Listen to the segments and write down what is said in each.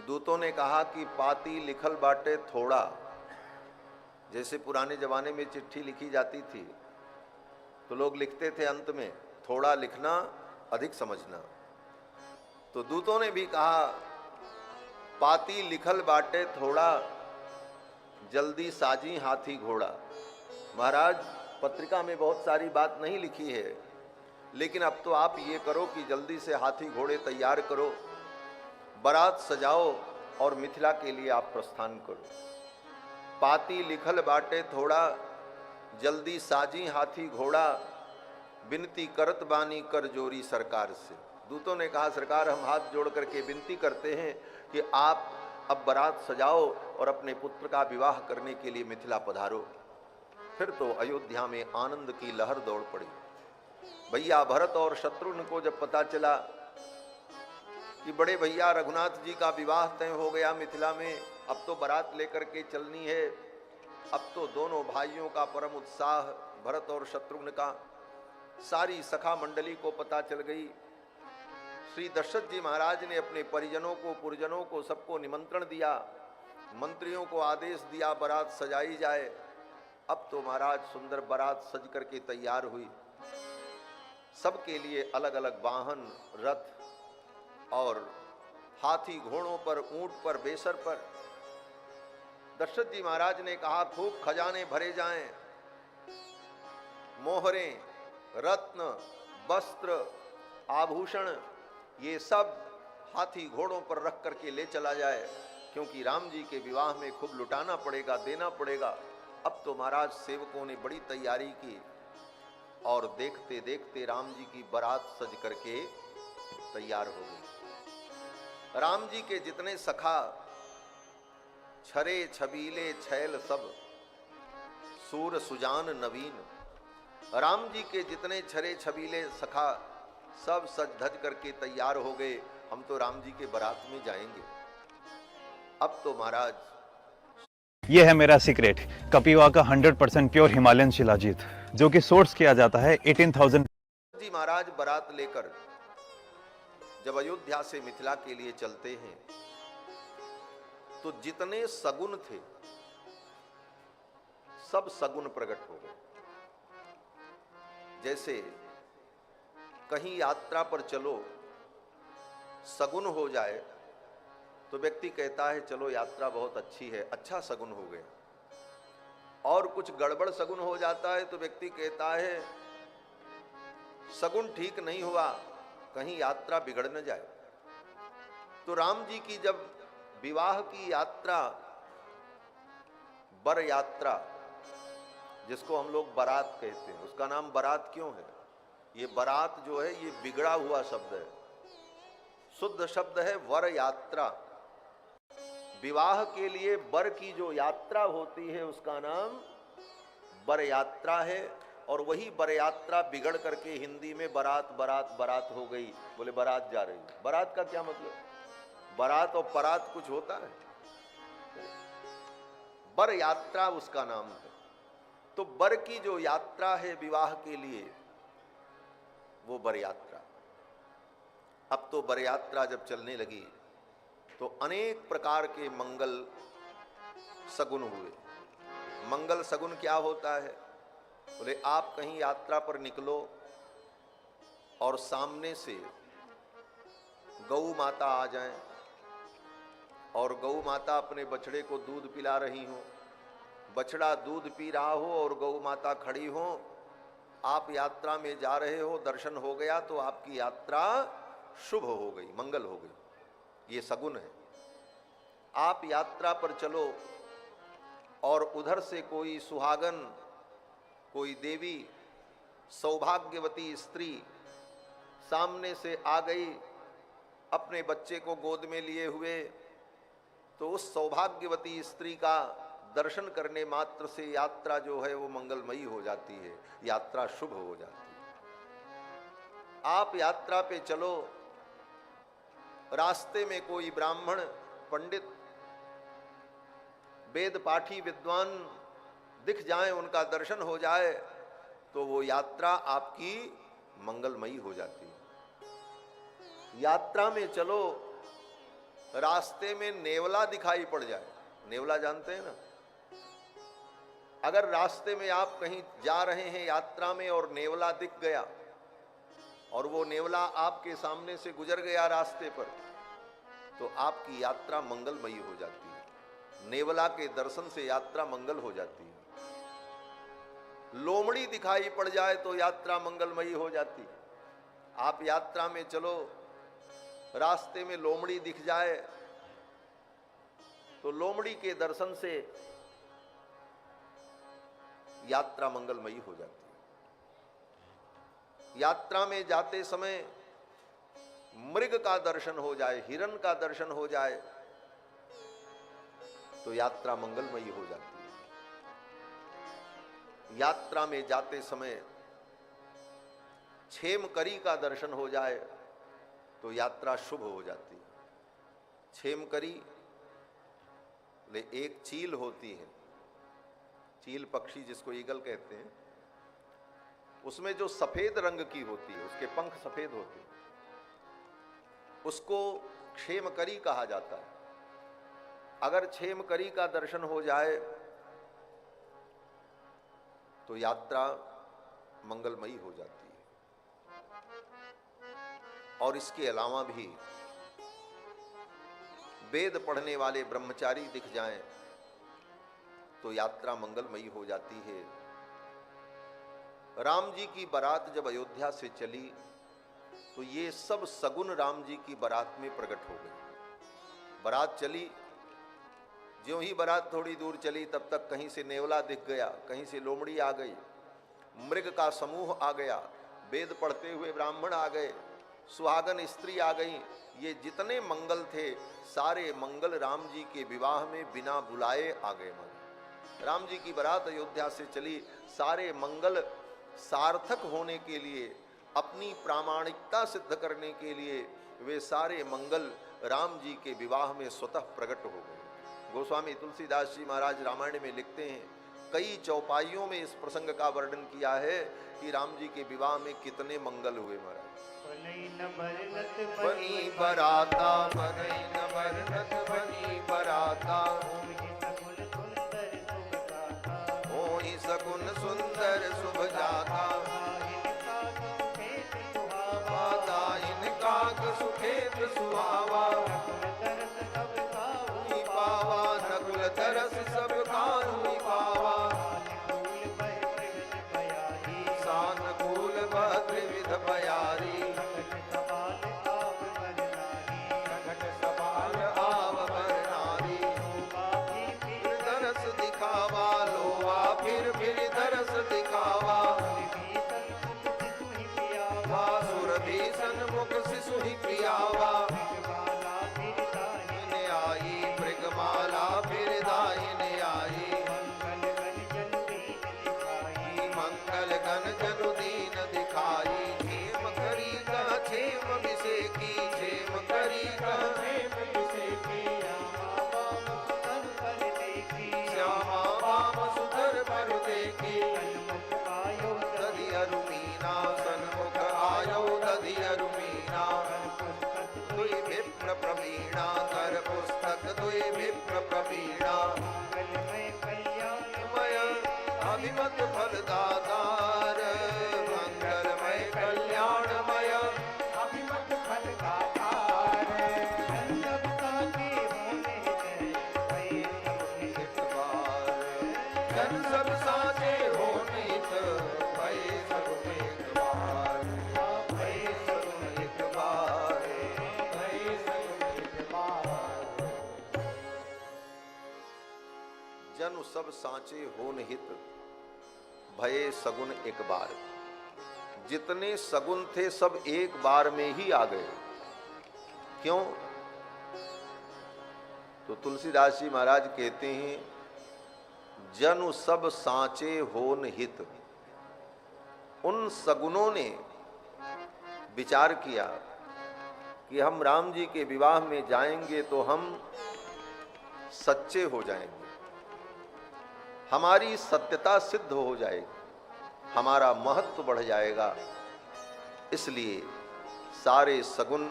दूतों ने कहा कि पाती लिखल बाटे थोड़ा। जैसे पुराने जमाने में चिट्ठी लिखी जाती थी तो लोग लिखते थे अंत में, थोड़ा लिखना अधिक समझना। तो दूतों ने भी कहा पाती लिखल बाटे थोड़ा, जल्दी साजी हाथी घोड़ा। महाराज, पत्रिका में बहुत सारी बात नहीं लिखी है, लेकिन अब तो आप ये करो कि जल्दी से हाथी घोड़े तैयार करो, बारात सजाओ और मिथिला के लिए आप प्रस्थान करो। पाती लिखल बाटे थोड़ा, जल्दी साजी हाथी घोड़ा, विनती करत बानी कर जोरी सरकार से। दूतों ने कहा सरकार, हम हाथ जोड़ करके विनती करते हैं कि आप अब बारात सजाओ और अपने पुत्र का विवाह करने के लिए मिथिला पधारो। फिर तो अयोध्या में आनंद की लहर दौड़ पड़ी। भैया भरत और शत्रुघ्न को जब पता चला कि बड़े भैया रघुनाथ जी का विवाह तय हो गया मिथिला में, अब तो बारात लेकर के चलनी है, अब तो दोनों भाइयों का परम उत्साह, भरत और शत्रुघ्न का, सारी सखा मंडली को पता चल गई। श्री दशरथ जी महाराज ने अपने परिजनों को, पुरजनों को, सबको निमंत्रण दिया, मंत्रियों को आदेश दिया बारात सजाई जाए। अब तो महाराज सुंदर बारात सज करके तैयार हुई। सबके लिए अलग अलग वाहन, रथ और हाथी घोड़ों पर, ऊंट पर, बेसर पर। दशरथ जी महाराज ने कहा खूब खजाने भरे जाएं, मोहरें, रत्न, वस्त्र, आभूषण, ये सब हाथी घोड़ों पर रख करके ले चला जाए, क्योंकि राम जी के विवाह में खूब लुटाना पड़ेगा, देना पड़ेगा। अब तो महाराज सेवकों ने बड़ी तैयारी की और देखते देखते राम जी की बारात सज करके तैयार हो गई। राम जी के जितने सखा, छरे छबीले छैल सब, सूर सुजान नवीन, राम जी के जितने छरे छबीले सखा सब सज धज करके तैयार हो गए। हम तो राम जी के बारात में जाएंगे। अब तो महाराज, ये है मेरा सीक्रेट, कपिवा का 100% प्योर हिमालयन शिलाजीत, जो कि सोर्स किया जाता है 18,000। जी महाराज बारात लेकर जब अयोध्या से मिथिला के लिए चलते हैं तो जितने सगुन थे सब सगुन प्रकट हो गए। जैसे कहीं यात्रा पर चलो, सगुन हो जाए तो व्यक्ति कहता है चलो यात्रा बहुत अच्छी है, अच्छा सगुन हो गया। और कुछ गड़बड़ सगुन हो जाता है तो व्यक्ति कहता है सगुन ठीक नहीं हुआ, कहीं यात्रा बिगड़ न जाए। तो राम जी की जब विवाह की यात्रा, बर यात्रा, जिसको हम लोग बारात कहते हैं, उसका नाम बारात क्यों है? ये बारात जो है ये बिगड़ा हुआ शब्द है, शुद्ध शब्द है वर यात्रा। विवाह के लिए बर की जो यात्रा होती है उसका नाम बर यात्रा है। और वही बर यात्रा बिगड़ करके हिंदी में बारात बारात बारात हो गई। बोले बारात जा रही है, बारात का क्या मतलब? बारात और परात कुछ होता है? बर यात्रा उसका नाम है। तो बर की जो यात्रा है विवाह के लिए, वो बर यात्रा। अब तो बर यात्रा जब चलने लगी तो अनेक प्रकार के मंगल सगुन हुए। मंगल सगुन क्या होता है? बोले आप कहीं यात्रा पर निकलो और सामने से गौ माता आ जाएं और गौ माता अपने बछड़े को दूध पिला रही हो, बछड़ा दूध पी रहा हो और गौ माता खड़ी हो, आप यात्रा में जा रहे हो, दर्शन हो गया तो आपकी यात्रा शुभ हो गई, मंगल हो गई। ये सगुन है। आप यात्रा पर चलो और उधर से कोई सुहागन, कोई देवी, सौभाग्यवती स्त्री सामने से आ गई अपने बच्चे को गोद में लिए हुए, तो उस सौभाग्यवती स्त्री का दर्शन करने मात्र से यात्रा जो है वो मंगलमयी हो जाती है, यात्रा शुभ हो जाती है। आप यात्रा पे चलो, रास्ते में कोई ब्राह्मण, पंडित, वेद पाठी, विद्वान दिख जाएं, उनका दर्शन हो जाए तो वो यात्रा आपकी मंगलमयी हो जाती है। यात्रा में चलो रास्ते में नेवला दिखाई पड़ जाए, नेवला जानते हैं ना, अगर रास्ते में आप कहीं जा रहे हैं यात्रा में और नेवला दिख गया और वो नेवला आपके सामने से गुजर गया रास्ते पर, तो आपकी यात्रा मंगलमयी हो जाती है। नेवला के दर्शन से यात्रा मंगल हो जाती है। लोमड़ी दिखाई पड़ जाए तो यात्रा मंगलमयी हो जाती है। आप यात्रा में चलो, रास्ते में लोमड़ी दिख जाए तो लोमड़ी के दर्शन से यात्रा मंगलमयी हो जाती है। यात्रा में जाते समय मृग का दर्शन हो जाए, हिरण का दर्शन हो जाए तो यात्रा मंगलमयी हो जाती है। यात्रा में जाते समय छेमकरी का दर्शन हो जाए तो यात्रा शुभ हो जाती है। छेमकरी ले एक चील होती है, चील पक्षी जिसको ईगल कहते हैं, उसमें जो सफेद रंग की होती है, उसके पंख सफेद होते हैं, उसको क्षेमकरी कहा जाता है। अगर क्षेमकरी का दर्शन हो जाए तो यात्रा मंगलमयी हो जाती है। और इसके अलावा भी वेद पढ़ने वाले ब्रह्मचारी दिख जाएं तो यात्रा मंगलमयी हो जाती है। राम जी की बारात जब अयोध्या से चली तो ये सब सगुन राम जी की बारात में प्रकट हो गए। बारात चली, ज्यों ही बारात थोड़ी दूर चली तब तक कहीं से नेवला दिख गया, कहीं से लोमड़ी आ गई, मृग का समूह आ गया, वेद पढ़ते हुए ब्राह्मण आ गए, सुहागन स्त्री आ गई। ये जितने मंगल थे सारे मंगल राम जी के विवाह में बिना बुलाए आ गए। राम जी की बारात अयोध्या से चली, सारे मंगल सार्थक होने के लिए, अपनी प्रामाणिकता सिद्ध करने के लिए वे सारे मंगल राम जी के विवाह में स्वतः प्रकट हो गए। गोस्वामी तुलसीदास जी महाराज रामायण में लिखते हैं, कई चौपाइयों में इस प्रसंग का वर्णन किया है कि राम जी के विवाह में कितने मंगल हुए महाराज। बनी बराता, बनी न बरनत बनी बराता, होई सगुन सुंदर शुभ जाता, दायिन काग सुखेत सुहावा, पावा नकुल तरस सब कानूनी पावा, सानुकूल भद्र विध बयारी, घट सवाल आव बरनारी, दरस दिखावा लोवा फिर दरस दिखावा, सुर भीषण मुख शिशु ही प्रियावा, आई मृगमाला फिर दायिन आई, मंगल गण जनु दीन दिखाई, क्षेम करी का क्षेम विषेकी, क्षेम करी का क्षेम विषेकी, श्यामा वाम सुधर पर देखी, दधि अरुमीना सन्मुख आयो दधि अरुमीना, दुई विप्र प्रवीणा कर पुस्तक दुई विप्र प्रवीणा, मंगलमय अभिमत फलदातार, मंगलमय कल्याणमय अभिमत फलदातार, जन सब साचे होने भय सब एक बार, भय सब एक बार, भय सब एक बार, जनु सब साचे होन हित भये सगुन एक बार। जितने सगुन थे सब एक बार में ही आ गए। क्यों? तो तुलसीदास जी महाराज कहते हैं, जनु सब साचे होन हित। उन सगुनों ने विचार किया कि हम राम जी के विवाह में जाएंगे तो हम सच्चे हो जाएंगे, हमारी सत्यता सिद्ध हो जाएगी, हमारा महत्व बढ़ जाएगा। इसलिए सारे सगुन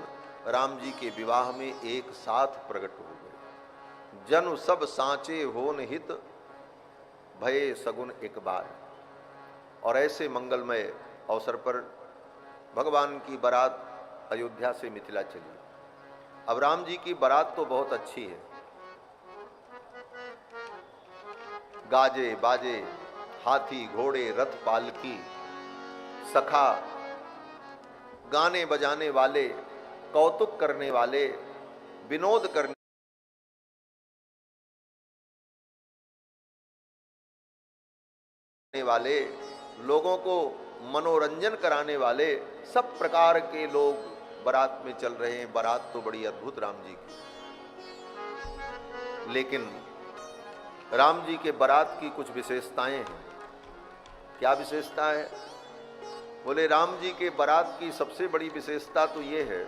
राम जी के विवाह में एक साथ प्रकट हो गए। जन सब सांचे होन हित भये सगुन एक बार। और ऐसे मंगलमय अवसर पर भगवान की बारात अयोध्या से मिथिला चली। अब राम जी की बारात तो बहुत अच्छी है, गाजे बाजे, हाथी घोड़े रथ पालकी, सखा, गाने बजाने वाले, कौतुक करने वाले, विनोद करने वाले, लोगों को मनोरंजन कराने वाले, सब प्रकार के लोग बारात में चल रहे हैं। बारात तो बड़ी अद्भुत राम जी की। लेकिन राम जी के बारात की कुछ विशेषताएं हैं। क्या विशेषता है? बोले राम जी के बारात की सबसे बड़ी विशेषता तो ये है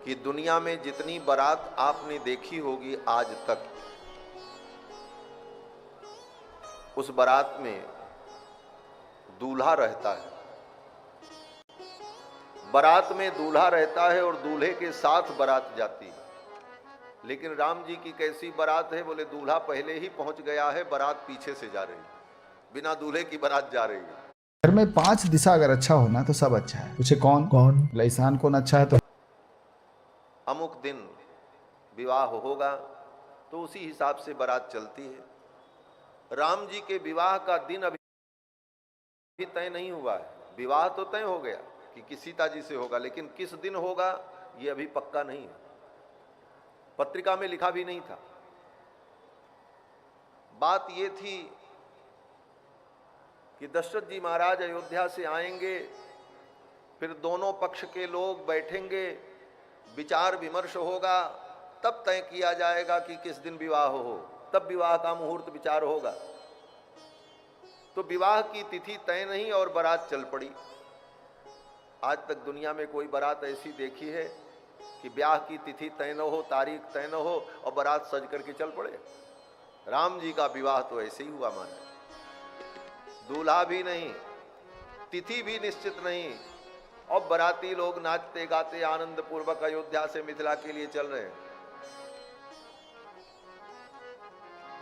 कि दुनिया में जितनी बारात आपने देखी होगी आज तक, उस बारात में दूल्हा रहता है। बारात में दूल्हा रहता है और दूल्हे के साथ बारात जाती है। लेकिन राम जी की कैसी बारात है? बोले दूल्हा पहले ही पहुंच गया है, बारात पीछे से जा रही है, बिना दूल्हे की बारात जा रही है। घर में 5 दिशा अगर अच्छा होना तो सब अच्छा है। पूछे कौन कौन लैसान कौन अच्छा है? तो अमुक दिन विवाह होगा तो उसी हिसाब से बारात चलती है। राम जी के विवाह का दिन अभी तय नहीं हुआ है। विवाह तो तय हो गया कि सीता जी से होगा, लेकिन किस दिन होगा ये अभी पक्का नहीं है, पत्रिका में लिखा भी नहीं था। बात ये थी कि दशरथ जी महाराज अयोध्या से आएंगे, फिर दोनों पक्ष के लोग बैठेंगे, विचार विमर्श होगा, तब तय किया जाएगा कि किस दिन विवाह हो, तब विवाह का मुहूर्त विचार होगा। तो विवाह की तिथि तय नहीं और बारात चल पड़ी। आज तक दुनिया में कोई बारात ऐसी देखी है कि ब्याह की तिथि तय न हो, तारीख तय न हो और बारात सज करके चल पड़े? राम जी का विवाह तो ऐसे ही हुआ माना। दूल्हा भी नहीं, तिथि भी निश्चित नहीं, और बाराती लोग नाचते गाते आनंद पूर्वक अयोध्या से मिथिला के लिए चल रहे हैं।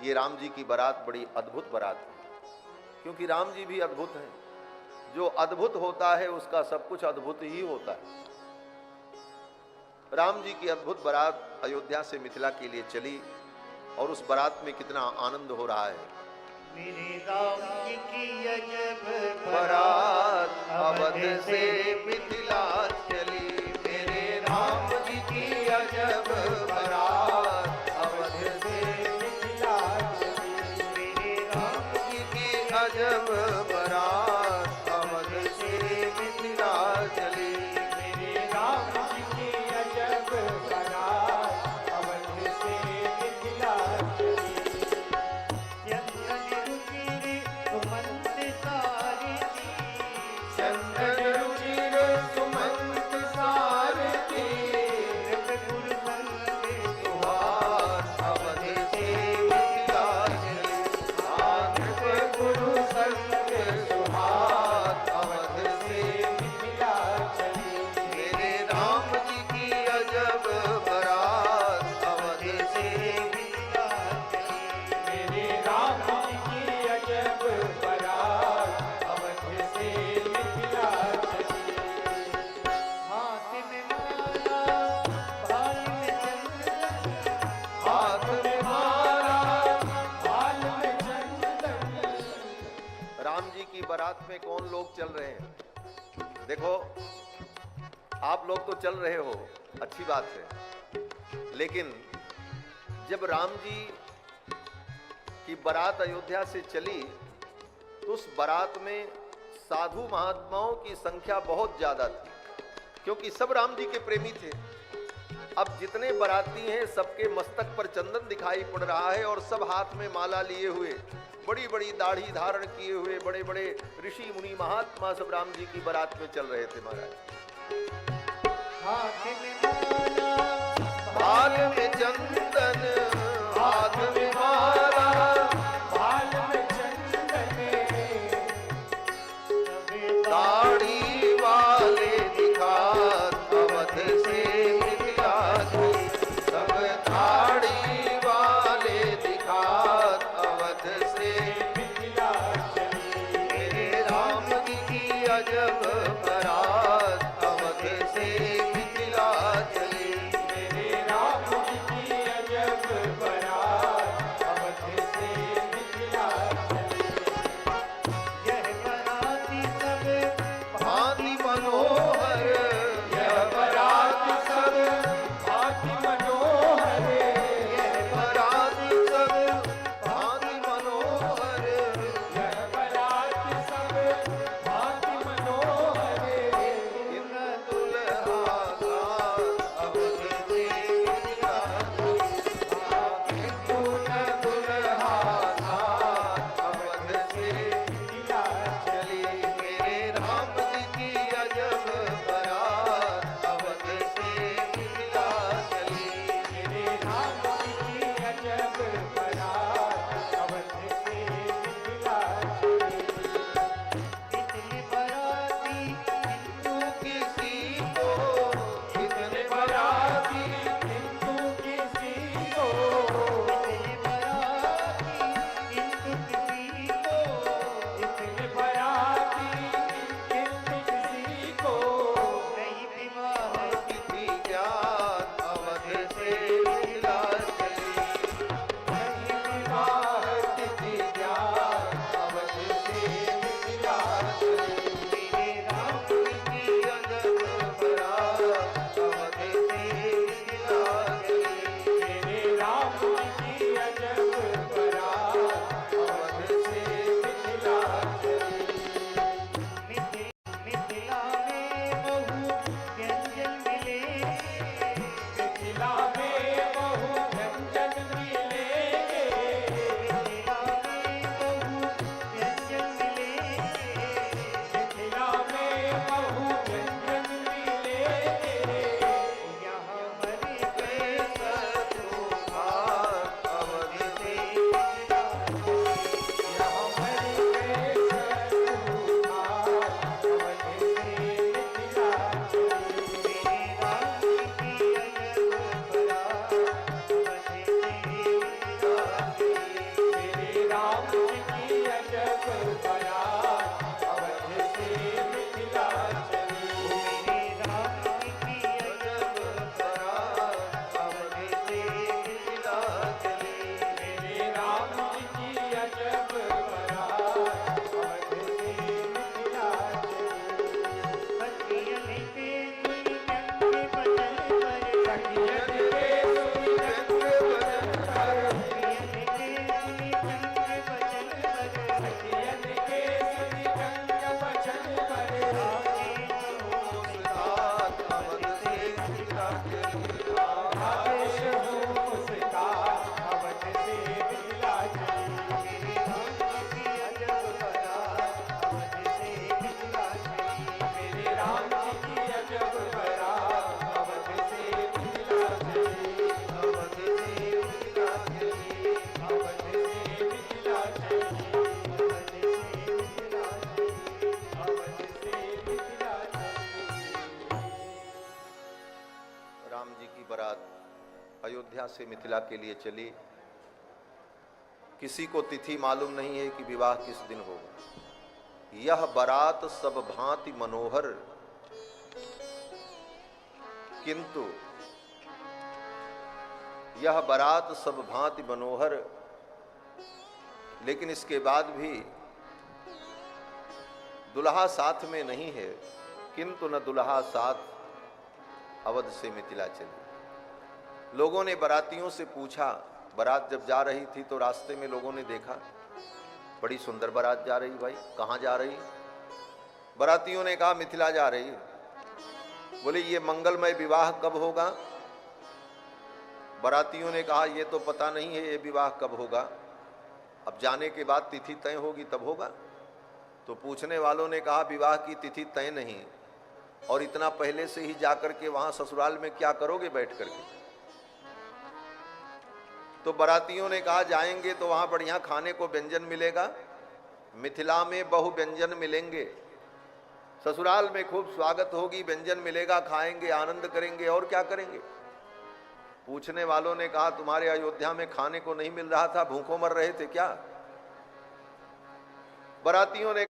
ये राम जी की बारात बड़ी अद्भुत बारात है, क्योंकि राम जी भी अद्भुत हैं। जो अद्भुत होता है उसका सब कुछ अद्भुत ही होता है। राम जी की अद्भुत बारात अयोध्या से मिथिला के लिए चली और उस बारात में कितना आनंद हो रहा है। मेरे राम जी की अजब बारात अवध से मिथिला चली, मेरे राम जी की अजब बारात अवध से मिथिला चली, मेरे राम जी की अजब बारात अवध से मिथिला चली, मेरे राम जी की अजब बारात अवध से मिथिला चली। चंदन रुचिर सुमंत सारथी, चंदन रुचिर सुमंत सारथी, गुरु संग सुहास अवध से मिथिला चली, आनंद गुरु संग सुहास अवध से मिथिला चली, मेरे राम जी की अजब बारात अवध से मिथिला चली, मेरे राम जी की अजब बारात अवध से मिथिला चली। हाथ में माला भाल में चंदन, हाथ में माला। भाल में चंदन। राम जी की बारात में कौन लोग चल रहे हैं? देखो, आप लोग तो चल रहे हो, अच्छी बात है, लेकिन जब राम जी की बारात अयोध्या से चली तो उस बारात में साधु महात्माओं की संख्या बहुत ज्यादा थी, क्योंकि सब राम जी के प्रेमी थे। अब जितने बाराती हैं सबके मस्तक पर चंदन दिखाई पड़ रहा है और सब हाथ में माला लिए हुए, बड़ी बड़ी दाढ़ी धारण किए हुए बड़े बड़े ऋषि मुनि महात्मा सब राम जी की बारात में चल रहे थे महाराज। हाथ में माला हाथ में चंदन, हाथ में माला, भाल में चंदन, सबे दाढ़ी वाले दिखात अवध से अजब बारात अवध से मिथिला चली। इतने बराती हिंदू किसी को, इतने बराती हिंदू किसी को, इतने बराती हिंदू किसी को, इतने बराती हिंदू किसी को, नहीं विवाह तिथि ज्ञात अवध से मिथिला चली। नहीं विवाह तिथि ज्ञात अवध से मिथिला चली। मेरे राम की अजब बारात अवध से मिथिला चली। मेरे राम की अजब बारात अवध से मिथिला चली। मिथिला में बहु व्यंजन मिले, मिथिला में बहु व्यंजन मिलेंगे, मिथिला में बहु व्यंजन मिलेंगे, मिथिला में बहु व्यंजन मिलेंगे। यहाँ मरे गए सतुभार अवध से यहाँ मरे गए सतुभार अवध से मिथिला चली। मेरे राम की अजब बारात अवध से मिथिला चली। मेरे राम की अजब बारात अवध से मिथिला चली। मेरे राम की अजब बारात अवध से मिथिला चली। मेरे राम की अजब बारात अवध से मिथिला चली। सखियन के सुनी चंगे बचन पर, सखियन के सुनी चंगे बचन पर, सखियन के सुनी चंगे बचन पर, सखियन के सुनी चंगे बचन पर, आगे कहो मुस्कात अवध से मिथिला चली। आदेश हो मुस्कान अवध से मिथिला चली। मेरे राम की अजब बारात अवध से मिथिला चली। मेरे राम की अजब बारात अवध से मिथिला चली। अवध से मिथिला चली। अवध से मिथिला चली। अवध से मिथिला चली। अवध से मिथिला चली। राम जी की बारात अयोध्या से मिथिला के लिए चली। किसी को तिथि मालूम नहीं है कि विवाह किस दिन होगा। यह बारात सब भांति मनोहर, किंतु यह बारात सब भांति मनोहर, लेकिन इसके बाद भी दुल्हा साथ में नहीं है। किंतु न दुल्हा साथ अवध से मिथिला चली। लोगों ने बारातियों से पूछा, बारात जब जा रही थी तो रास्ते में लोगों ने देखा बड़ी सुंदर बारात जा रही, भाई कहाँ जा रही? बारातियों ने कहा मिथिला जा रही। बोले ये मंगलमय विवाह कब होगा? बारातियों ने कहा ये तो पता नहीं है ये विवाह कब होगा, अब जाने के बाद तिथि तय होगी तब होगा। तो पूछने वालों ने कहा विवाह की तिथि तय नहीं, और इतना पहले से ही जाकर के वहां ससुराल में क्या करोगे बैठ करके? तो बारातियों ने कहा जाएंगे तो वहां बढ़िया खाने को व्यंजन मिलेगा, मिथिला में बहु व्यंजन मिलेंगे, ससुराल में खूब स्वागत होगी, व्यंजन मिलेगा, खाएंगे, आनंद करेंगे, और क्या करेंगे? पूछने वालों ने कहा तुम्हारे अयोध्या में खाने को नहीं मिल रहा था, भूखों मर रहे थे क्या? बारातियों ने